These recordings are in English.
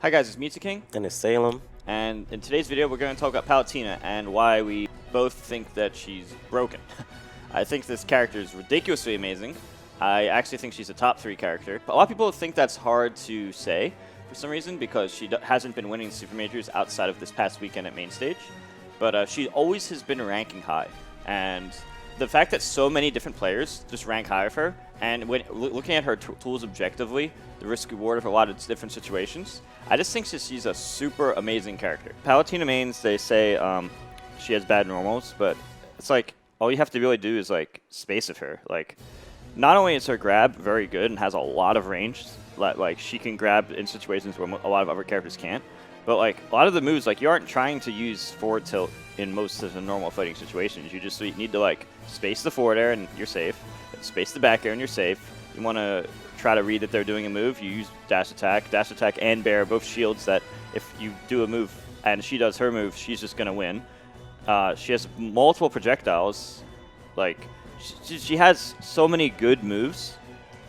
Hi guys, it's Mew2king And it's Salem. and in today's video we're going to talk about Palutena and why we both think that she's broken. I think this character is ridiculously amazing. I actually think she's a top 3 character. A lot of people think that's hard to say for some reason because she hasn't been winning Super Majors outside of this past weekend at main stage. But she always has been ranking high, and the fact that so many different players just rank high of her, and when looking at her tools objectively, the risk-reward of a lot of different situations, I just think she's a super amazing character. Palutena mains, they say she has bad normals, but it's like all you have to really do is like space of her. Like, not only is her grab very good and has a lot of range, like she can grab in situations where a lot of other characters can't. But like a lot of the moves, like you aren't trying to use forward tilt in most of the normal fighting situations. You just need to like space the forward air and you're safe. Space the back air and you're safe. You want to try to read that they're doing a move. You use dash attack and bear, both shields that if you do a move and she does her move, she's just gonna win. She has multiple projectiles. Like she has so many good moves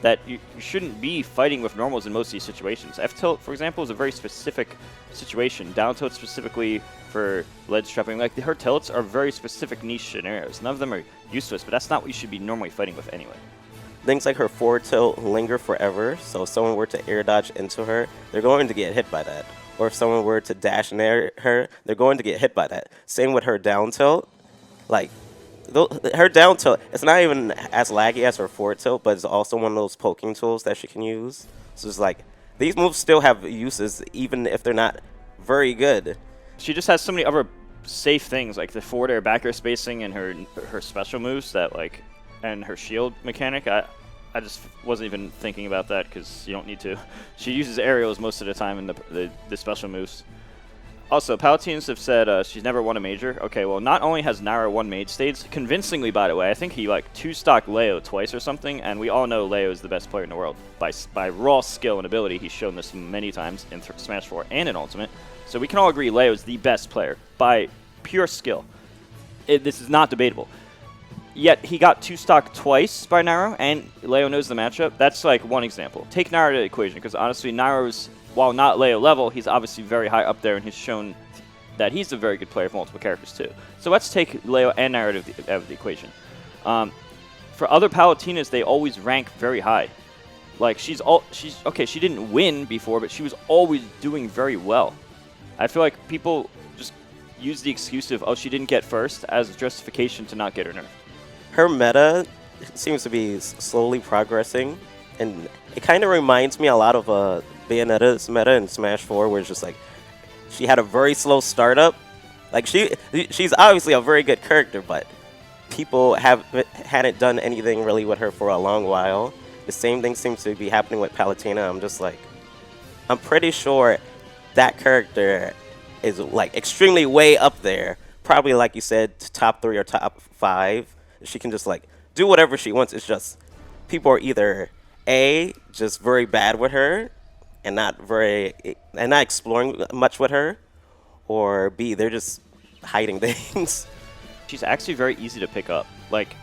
that you shouldn't be fighting with normals in most of these situations. F-tilt, for example, is a very specific situation. Down tilt specifically for ledge trapping. Like, her tilts are very specific niche scenarios. None of them are useless, but that's not what you should be normally fighting with anyway. Things like her forward tilt linger forever, so if someone were to air dodge into her, they're going to get hit by that. Or if someone were to dash near her, they're going to get hit by that. Same with her down tilt. Like, her down tilt, it's not even as laggy as her forward tilt, but it's also one of those poking tools that she can use. So it's like, these moves still have uses, even if they're not very good. She just has so many other safe things, like the forward air, back air spacing, and her special moves that like, and her shield mechanic. I just wasn't even thinking about that because you don't need to. She uses aerials most of the time in the special moves. Also, Palutenas have said she's never won a major. Okay, well, not only has Nairo won mage stage, convincingly, by the way, I think he like 2-stocked Leo twice or something, and we all know Leo is the best player in the world. By raw skill and ability, he's shown this many times in Smash 4 and in Ultimate. So we can all agree Leo is the best player by pure skill. This is not debatable. Yet he got 2-stocked twice by Nairo, and Leo knows the matchup. That's like one example. Take Nairo to the equation, because honestly, Nairo's, while not Leo level, he's obviously very high up there, and he's shown that he's a very good player for multiple characters too. So let's take Leo and Nairo out of the equation. For other Palutenas, they always rank very high. Like she's okay. She didn't win before, but she was always doing very well. I feel like people just use the excuse of, oh, she didn't get first as justification to not get her nerf. Her meta seems to be slowly progressing, and it kind of reminds me a lot of Bayonetta's meta in Smash 4, where it's just like, she had a very slow startup. Like, she's obviously a very good character, but people hadn't done anything really with her for a long while. The same thing seems to be happening with Palutena. I'm just like, I'm pretty sure that character is like extremely way up there. Probably, like you said, top 3 or top 5. She can just like do whatever she wants. It's just people are either A, just very bad with her and not exploring much with her, or B, they're just hiding things. She's actually very easy to pick up. Like,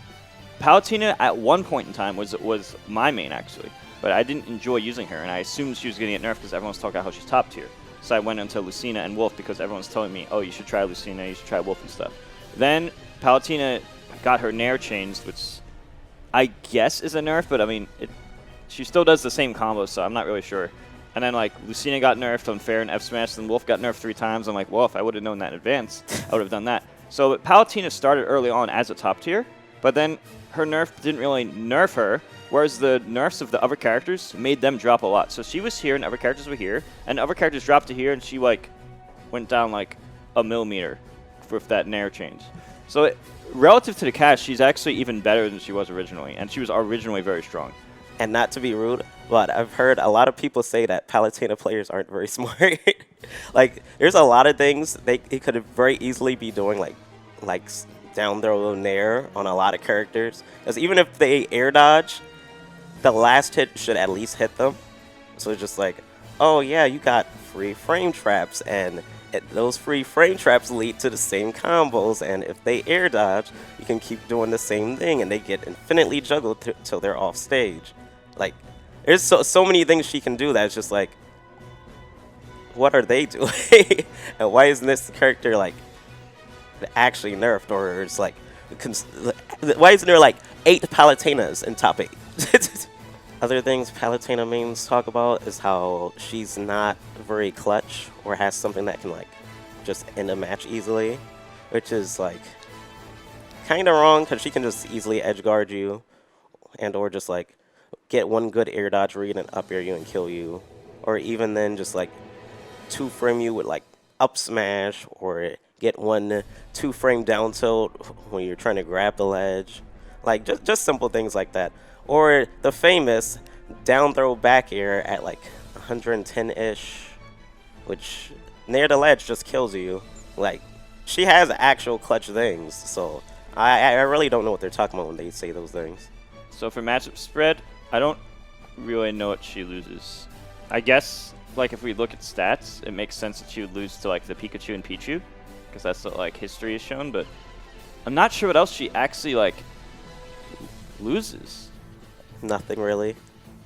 Palutena at one point in time was my main actually, but I didn't enjoy using her, and I assumed she was going to get nerfed because everyone's talking about how she's top tier. So I went into Lucina and Wolf because everyone's telling me, oh, you should try Lucina, you should try Wolf and stuff. Then Palutena got her Nair changed, which I guess is a nerf, but I mean, she still does the same combo, so I'm not really sure. And then like Lucina got nerfed on Fair and F Smash, and Wolf got nerfed 3 times. I'm like, well, if I would have known that in advance, I would have done that. So Palutena started early on as a top tier, but then her nerf didn't really nerf her, whereas the nerfs of the other characters made them drop a lot. So she was here, and other characters were here, and other characters dropped to here, and she like went down like a millimeter with that Nair change. So relative to the cast, she's actually even better than she was originally, and she was originally very strong. And not to be rude, but I've heard a lot of people say that Palutena players aren't very smart. Like, there's a lot of things they could very easily be doing, like down throw Nair on a lot of characters. Because even if they air dodge, the last hit should at least hit them. So it's just like, oh yeah, you got free frame traps, and those free frame traps lead to the same combos, and if they air dodge, you can keep doing the same thing, and they get infinitely juggled till they're off stage. Like, there's so many things she can do that it's just like, what are they doing? And why isn't this character like actually nerfed, or it's like why isn't there like 8 Palutenas in top 8? Other things Palutena memes talk about is how she's not very clutch or has something that can like just end a match easily, which is like kind of wrong because she can just easily edge guard you and or just like get one good air dodge read and up air you and kill you, or even then just like 2-frame you with like up smash, or get one 2-frame down tilt when you're trying to grab the ledge. Like just simple things like that. Or the famous down throw back air at like 110-ish, which near the ledge just kills you. Like, she has actual clutch things, so I really don't know what they're talking about when they say those things. So for matchup spread, I don't really know what she loses. I guess, like, if we look at stats, it makes sense that she would lose to, like, the Pikachu and Pichu, because that's what, like, history is shown, but I'm not sure what else she actually, like, loses. Nothing really.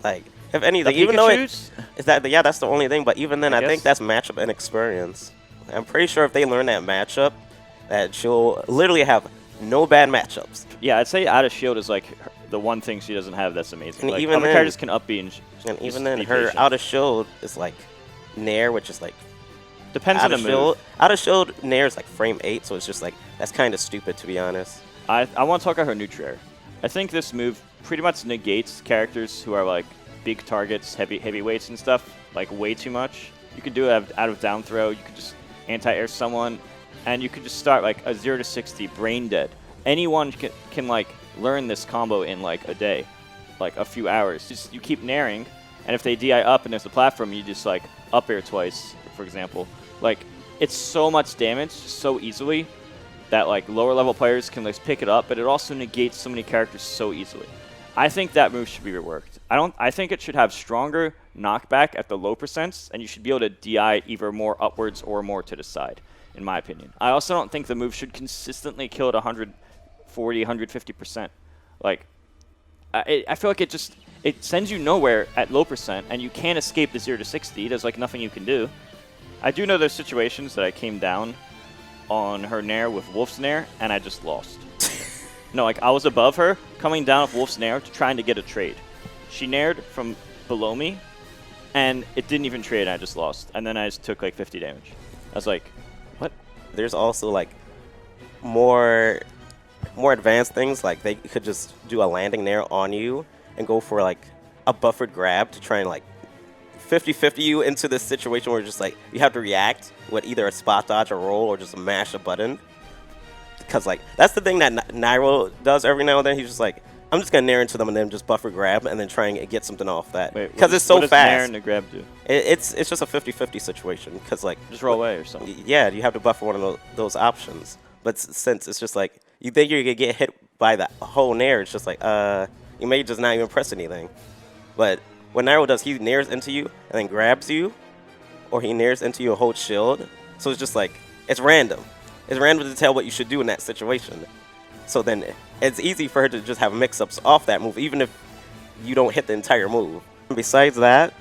Like, if anything, even though is that, yeah, that's the only thing, but even then, I think that's matchup and experience. I'm pretty sure if they learn that matchup, that she'll literally have no bad matchups. Yeah, I'd say out of shield is, like, the one thing she doesn't have that's amazing. And like, even other then, characters can up B and even then, her out of shield is, like, Nair, which is, like, depends on the move. Out of shield, Nair is, like, frame 8, so it's just, like, that's kind of stupid, to be honest. I want to talk about her neutral. I think this move pretty much negates characters who are like big targets, heavyweights and stuff, like way too much. You could do it out of down throw. You could just anti-air someone, and you could just start like a 0 to 60 brain dead. Anyone can like learn this combo in like a day, like a few hours. Just you keep nairing, and if they DI up and there's a platform, you just like up air twice, for example. Like it's so much damage so easily that like lower level players can like pick it up, but it also negates so many characters so easily. I think that move should be reworked. I think it should have stronger knockback at the low percents, and you should be able to DI either more upwards or more to the side, in my opinion. I also don't think the move should consistently kill at 140, 150%. Like, I feel like it sends you nowhere at low percent, and you can't escape the 0 to 60. There's like nothing you can do. I do know there's situations that I came down on her Nair with Wolf's Nair, and I just lost. No, like I was above her, coming down with Wolf's Nair trying to get a trade. She Naired from below me, and it didn't even trade, and I just lost. And then I just took like 50 damage. I was like, what? There's also like more advanced things, like they could just do a landing Nair on you and go for like a buffered grab to try and like 50-50 you into this situation where just like you have to react with either a spot dodge, a roll, or just mash a button. Because like that's the thing that Nairo does every now and then. He's just like, I'm just gonna Nair into them and then just buffer grab and then try and get something off that. Because it's so fast. What does Nair and the grab do? It's just a 50-50 situation. Because like just roll away or something. Yeah, you have to buffer one of those options. But since it's just like you think you're gonna get hit by the whole Nair, it's just like you may just not even press anything. But what Nairo does, he Nairs into you and then grabs you, or he Nairs into you and holds shield. So it's just like it's random. It's random to tell what you should do in that situation. So then it's easy for her to just have mix-ups off that move, even if you don't hit the entire move. Besides that,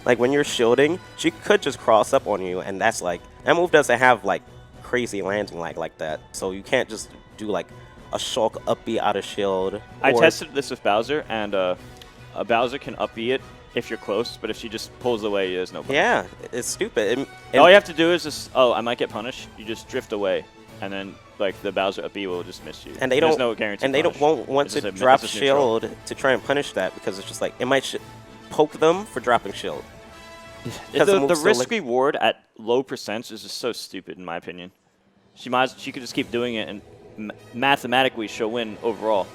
like when you're shielding, she could just cross up on you, and that's like, that move doesn't have like crazy landing like that. So you can't just do like a Shulk up B out of shield. I tested this with Bowser, and a Bowser can up B it if you're close, but if she just pulls away, there's no point. Yeah, it's stupid. All you have to do is just, oh, I might get punished. You just drift away. And then, like, the Bowser up B will just miss you. And they don't. There's no guarantee. And they won't want to drop shield to try and punish that, because it's just like it might poke them for dropping shield. The risk reward at low percents is just so stupid, in my opinion. She could just keep doing it, and mathematically she'll win overall,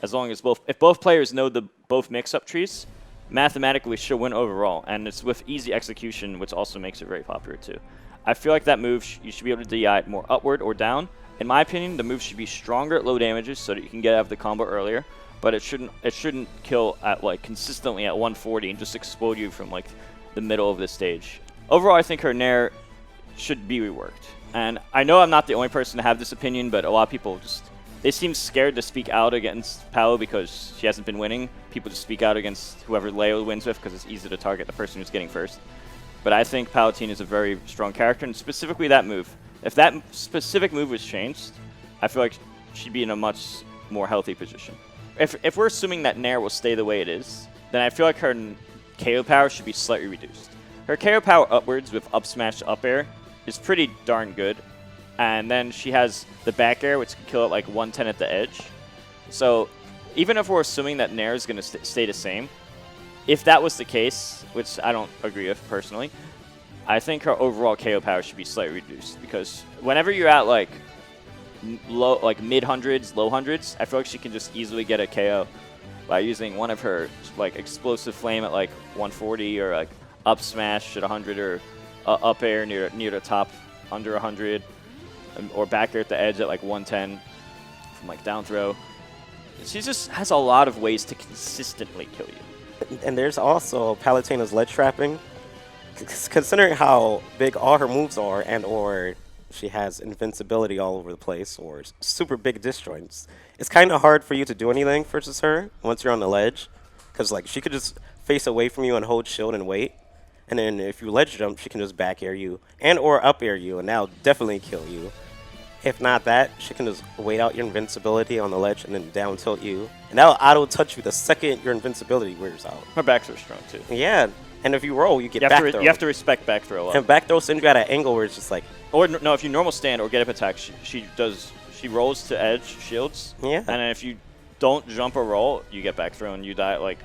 as long as if both players know the both mix-up trees. Mathematically she'll win overall, and it's with easy execution, which also makes it very popular too. I feel like that move, you should be able to DI more upward or down. In my opinion, the move should be stronger at low damages so that you can get out of the combo earlier, but it shouldn't kill at like consistently at 140 and just explode you from like the middle of the stage. Overall, I think her Nair should be reworked. And I know I'm not the only person to have this opinion, but a lot of people they seem scared to speak out against Palu because she hasn't been winning. People just speak out against whoever Leo wins with because it's easy to target the person who's getting first. but I think Palutena is a very strong character, and specifically that move. If that specific move was changed, I feel like she'd be in a much more healthy position. If we're assuming that Nair will stay the way it is, then I feel like her KO power should be slightly reduced. Her KO power upwards with up smash to up air is pretty darn good. And then she has the back air, which can kill at like 110 at the edge. So even if we're assuming that Nair is going to stay the same, if that was the case, which I don't agree with personally, I think her overall KO power should be slightly reduced. Because whenever you're at like mid hundreds, low hundreds, I feel like she can just easily get a KO by using one of her like explosive flame at like 140 or like up smash at 100 or up air near the top under 100 or back air at the edge at like 110 from like down throw. She just has a lot of ways to consistently kill you. And there's also Palutena's ledge trapping. Considering how big all her moves are and or she has invincibility all over the place or super big disjoints, it's kind of hard for you to do anything versus her once you're on the ledge. Because like she could just face away from you and hold shield and wait. And then if you ledge jump, she can just back air you and or up air you and that'll definitely kill you. If not that, she can just wait out your invincibility on the ledge and then down tilt you. And that'll auto touch you the second your invincibility wears out. Her back throw is strong too. Yeah, and if you roll, you get back throw. You have to respect back throw a lot. And back throw sends you at an angle where it's just like... Or no, if you normal stand or get up attack, she rolls to edge, shields. Yeah. And then if you don't jump or roll, you get back throw and you die at like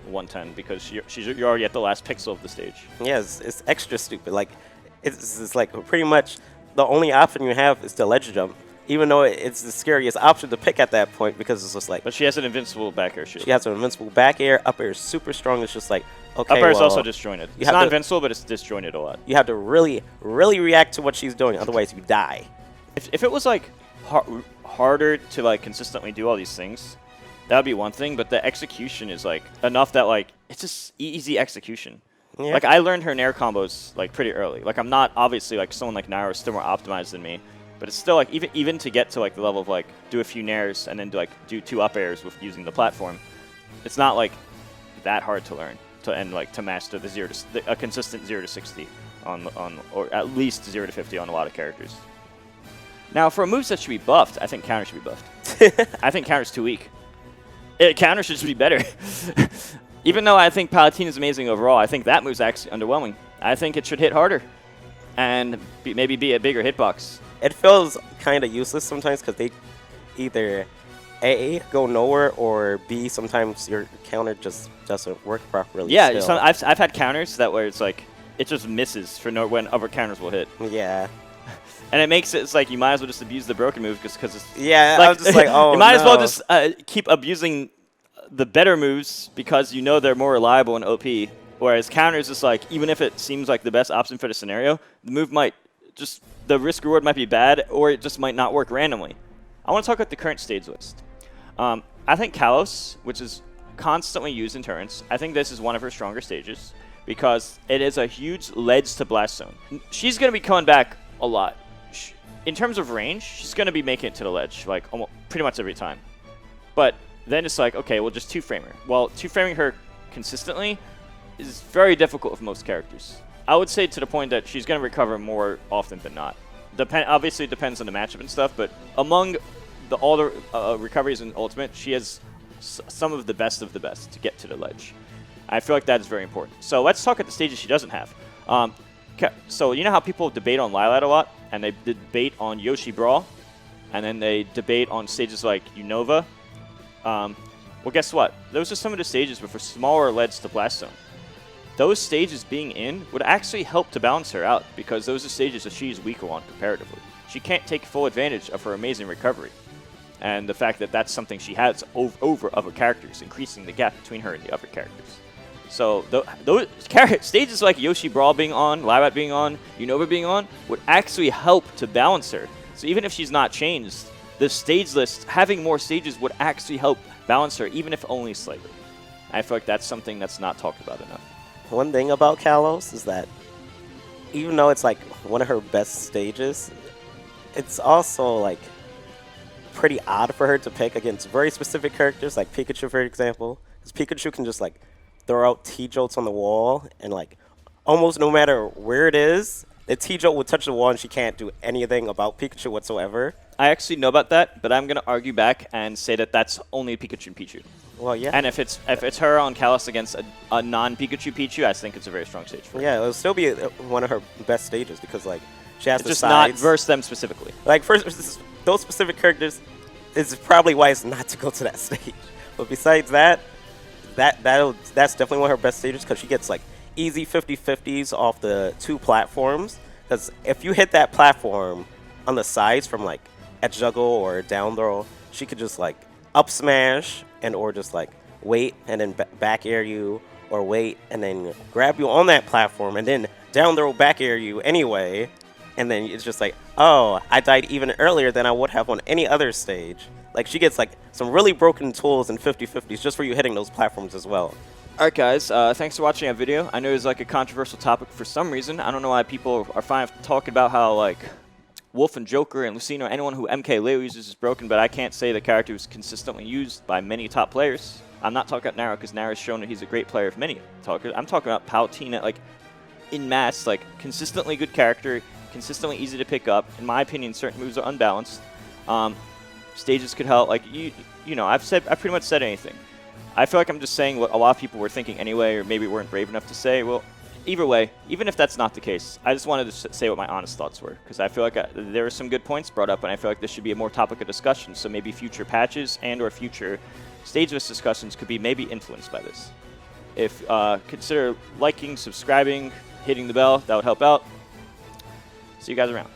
110 because you're already at the last pixel of the stage. Yeah, it's extra stupid. Like it's like pretty much the only option you have is to ledge jump, even though it's the scariest option to pick at that point because it's just like... But she has an invincible back air shield. She has an invincible back air. Up air is super strong. It's just like, okay, up air is also disjointed. It's not to, invincible, but it's disjointed a lot. You have to really, really react to what she's doing, otherwise you die. If it was like harder to like consistently do all these things, that would be one thing. But the execution is like enough that like it's just easy execution. Yeah. Like I learned her Nair combos like pretty early. Like I'm not obviously like someone like Nair is still more optimized than me, but it's still like even to get to like the level of like do a few Nairs and then do 2 up airs with using the platform, it's not like that hard to learn to master a consistent 0 to 60 on or at least 0 to 50 on a lot of characters. Now for a moveset that should be buffed, I think counter should be buffed. I think counter's too weak. Counter should just be better. Even though I think Palutena is amazing overall, I think that move's actually underwhelming. I think it should hit harder and maybe be a bigger hitbox. It feels kind of useless sometimes because they either A, go nowhere, or B, sometimes your counter just doesn't work properly. Yeah, I've had counters where it's like it just misses for when other counters will hit. Yeah. And it makes it's like you might as well just abuse the broken move because it's... Yeah, like, I was just like, oh, you might as well just keep abusing the better moves because you know they're more reliable and OP. Whereas counters is like, even if it seems like the best option for the scenario, the move might just... The risk reward might be bad, or it just might not work randomly. I want to talk about the current stage list. I think Kalos, which is constantly used in turns, I think this is one of her stronger stages because it is a huge ledge to blast zone. She's going to be coming back a lot. In terms of range, she's going to be making it to the ledge like almost pretty much every time. But then it's like, okay, we'll just 2-frame her. Well, 2-framing her consistently is very difficult with most characters. I would say to the point that she's going to recover more often than not. Obviously, it depends on the matchup and stuff, but among all the recoveries in Ultimate, she has some of the best to get to the ledge. I feel like that is very important. So let's talk about the stages she doesn't have. So you know how people debate on Lilat a lot, and they debate on Yoshi Brawl, and then they debate on stages like Unova? Well, guess what? Those are some of the stages with a smaller ledge to blast zone. Those stages being in would actually help to balance her out because those are stages that she's weaker on comparatively. She can't take full advantage of her amazing recovery. And the fact that that's something she has over other characters, increasing the gap between her and the other characters. So those stages like Yoshi Brawl being on, Lilat being on, Unova being on, would actually help to balance her. So even if she's not changed, the stage list, having more stages would actually help balance her, even if only slightly. I feel like that's something that's not talked about enough. One thing about Kalos is that even though it's like one of her best stages, it's also like pretty odd for her to pick against very specific characters like Pikachu, for example. Because Pikachu can just like throw out T-jolts on the wall and like almost no matter where it is, the T-Jolt would touch the wall and she can't do anything about Pikachu whatsoever. I actually know about that, but I'm going to argue back and say that that's only Pikachu and Pichu. Well, yeah. And if it's her on Kalos against a non-Pikachu Pichu, I think it's a very strong stage for her. Yeah, it'll still be one of her best stages because, like, she has It's the just sides. not verse them specifically. Like, first, those specific characters is probably wise not to go to that stage. But besides that, that's definitely one of her best stages because she gets, like, easy 50-50s off the 2 platforms. Because if you hit that platform on the sides from, like, edge juggle or down throw, she could just, like, up smash and or just, like, wait and then back air you, or wait and then grab you on that platform and then down throw back air you anyway. And then it's just like, oh, I died even earlier than I would have on any other stage. Like, she gets, like, some really broken tools and 50-50s just for you hitting those platforms as well. Alright guys, thanks for watching our video. I know it's like a controversial topic for some reason. I don't know why people are fine talking about how, like, Wolf and Joker and Lucino, anyone who MK Leo uses is broken, but I can't say the character is consistently used by many top players. I'm not talking about Naro because Naro's shown that he's a great player of many talkers. I'm talking about Palutena, like, in mass, like, consistently good character, consistently easy to pick up. In my opinion, certain moves are unbalanced. Stages could help. Like, you know, I've pretty much said anything. I feel like I'm just saying what a lot of people were thinking anyway, or maybe weren't brave enough to say. Well, either way, even if that's not the case, I just wanted to say what my honest thoughts were, because I feel like there are some good points brought up, and I feel like this should be a more topic of discussion. So maybe future patches and or future stageless discussions could be maybe influenced by this. If consider liking, subscribing, hitting the bell, that would help out. See you guys around.